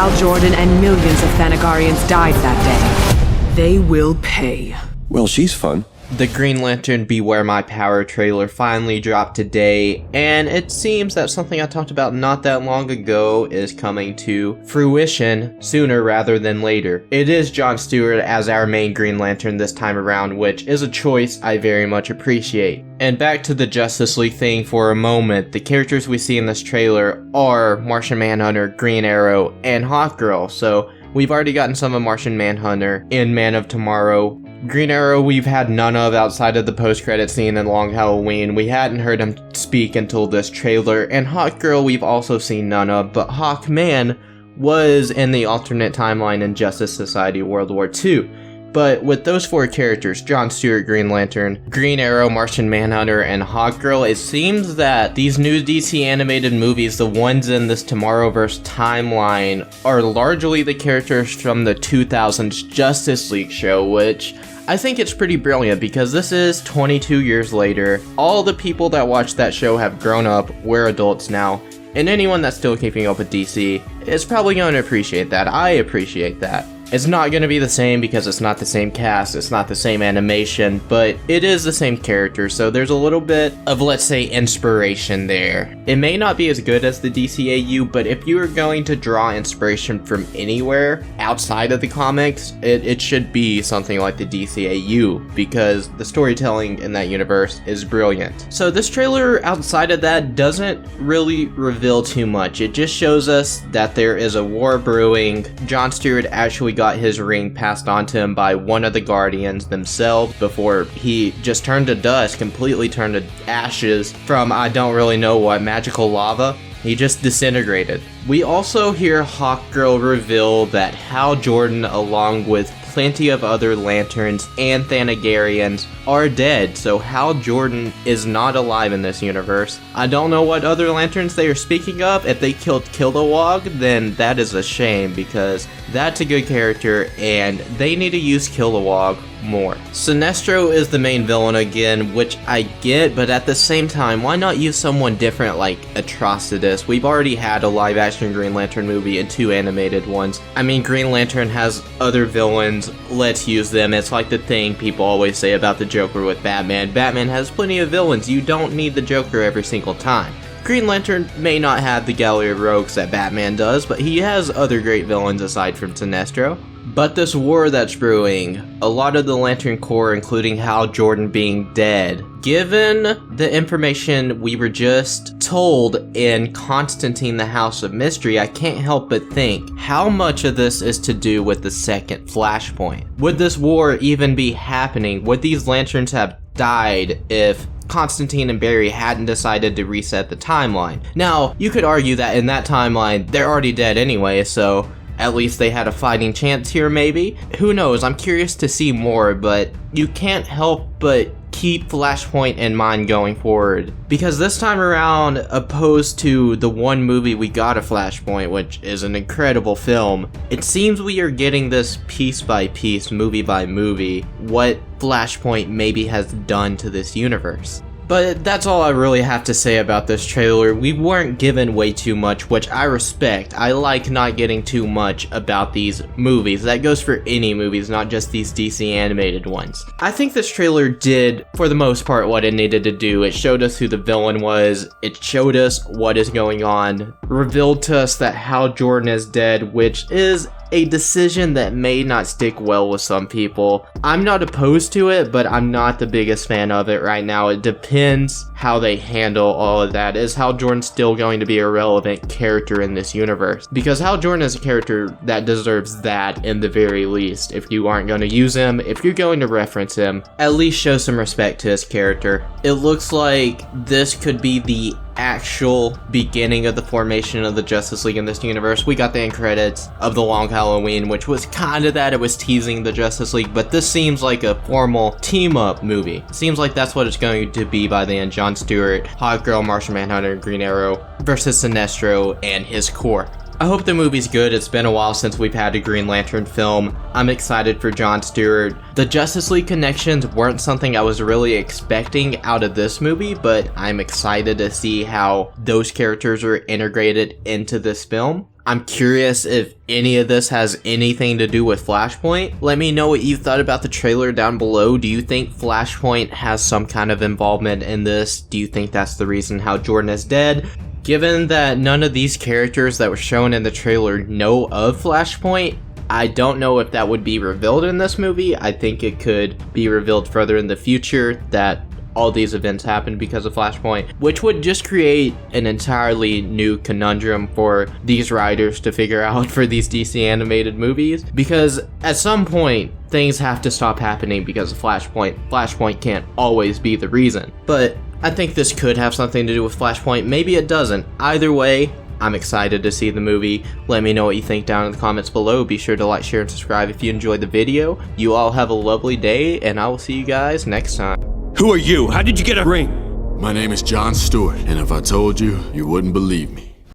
Hal Jordan and millions of Thanagarians died that day. They will pay. Well, she's fun. The Green Lantern Beware My Power trailer finally dropped today, and it seems that something I talked about not that long ago is coming to fruition sooner rather than later. It is Jon Stewart as our main Green Lantern this time around, which is a choice I very much appreciate. And back to the Justice League thing for a moment, the characters we see in this trailer are Martian Manhunter, Green Arrow, and Hawkgirl, so we've already gotten some of Martian Manhunter in Man of Tomorrow. Green Arrow we've had none of outside of the post-credit scene in Long Halloween. We hadn't heard him speak until this trailer. And Hawkgirl we've also seen none of, but Hawkman was in the alternate timeline in Justice Society World War II. But with those four characters, Jon Stewart, Green Lantern, Green Arrow, Martian Manhunter, and Hawkgirl, it seems that these new DC animated movies, the ones in this Tomorrowverse timeline, are largely the characters from the 2000s Justice League show, which I think it's pretty brilliant because this is 22 years later. All the people that watched that show have grown up, we're adults now, and anyone that's still keeping up with DC is probably going to appreciate that. I appreciate that. It's not going to be the same because it's not the same cast, it's not the same animation, but it is the same character, so there's a little bit of, let's say, inspiration there. It may not be as good as the DCAU, but if you are going to draw inspiration from anywhere outside of the comics, it should be something like the DCAU, because the storytelling in that universe is brilliant. So this trailer, outside of that, doesn't really reveal too much. It just shows us that there is a war brewing. Jon Stewart actually got his ring passed on to him by one of the Guardians themselves before he just turned to dust, completely turned to ashes from I don't really know what, magical lava. He just disintegrated. We also hear Hawkgirl reveal that Hal Jordan, along with plenty of other Lanterns and Thanagarians, are dead, so Hal Jordan is not alive in this universe. I don't know what other Lanterns they are speaking of. If they killed Kilowog, then that is a shame, because that's a good character, and they need to use Kilowog more. Sinestro is the main villain again, which I get, but at the same time, why not use someone different like Atrocitus? We've already had a live-action Green Lantern movie and 2 animated ones. I mean, Green Lantern has other villains, let's use them. It's like the thing people always say about the Joker with Batman. Batman has plenty of villains, you don't need the Joker every single time. Green Lantern may not have the gallery of rogues that Batman does, but he has other great villains aside from Sinestro. But this war that's brewing, a lot of the Lantern Corps, including Hal Jordan being dead, given the information we were just told in Constantine the House of Mystery, I can't help but think, how much of this is to do with the second Flashpoint? Would this war even be happening? Would these Lanterns have died if Constantine and Barry hadn't decided to reset the timeline? Now, you could argue that in that timeline, they're already dead anyway, so at least they had a fighting chance here, maybe? Who knows? I'm curious to see more, but you can't help but keep Flashpoint in mind going forward. Because this time around, opposed to the one movie we got of Flashpoint, which is an incredible film, it seems we are getting this piece by piece, movie by movie, what Flashpoint maybe has done to this universe. But that's all I really have to say about this trailer. We weren't given way too much, which I respect. I like not getting too much about these movies. That goes for any movies, not just these DC animated ones. I think this trailer did, for the most part, what it needed to do. It showed us who the villain was. It showed us what is going on. Revealed to us that Hal Jordan is dead, which is a decision that may not stick well with some people. I'm not opposed to it, but I'm not the biggest fan of it right now. It depends how they handle all of that. Is Hal Jordan still going to be a relevant character in this universe? Because Hal Jordan is a character that deserves that in the very least. If you aren't going to use him, if you're going to reference him, at least show some respect to his character. It looks like this could be the actual beginning of the formation of the Justice League in this universe. We got the end credits of The Long Halloween, which was kind of that. It was teasing the Justice League, but this seems like a formal team-up movie. Seems like that's what it's going to be by the end. Jon Stewart, Hawkgirl, Martian Manhunter, Green Arrow versus Sinestro and his Corps. I hope the movie's good. It's been a while since we've had a Green Lantern film. I'm excited for Jon Stewart. The Justice League connections weren't something I was really expecting out of this movie, but I'm excited to see how those characters are integrated into this film. I'm curious if any of this has anything to do with Flashpoint. Let me know what you thought about the trailer down below. Do you think Flashpoint has some kind of involvement in this? Do you think that's the reason how Jordan is dead? Given that none of these characters that were shown in the trailer know of Flashpoint, I don't know if that would be revealed in this movie. I think it could be revealed further in the future that all these events happened because of Flashpoint, which would just create an entirely new conundrum for these writers to figure out for these DC animated movies, because at some point things have to stop happening because of Flashpoint. Flashpoint can't always be the reason, but I think this could have something to do with Flashpoint. Maybe it doesn't. Either way, I'm excited to see the movie. Let me know what you think down in the comments below. Be sure to like, share, and subscribe if you enjoyed the video. You all have a lovely day, and I will see you guys next time. Who are you? How did you get a ring? My name is John Stewart, and if I told you, you wouldn't believe me.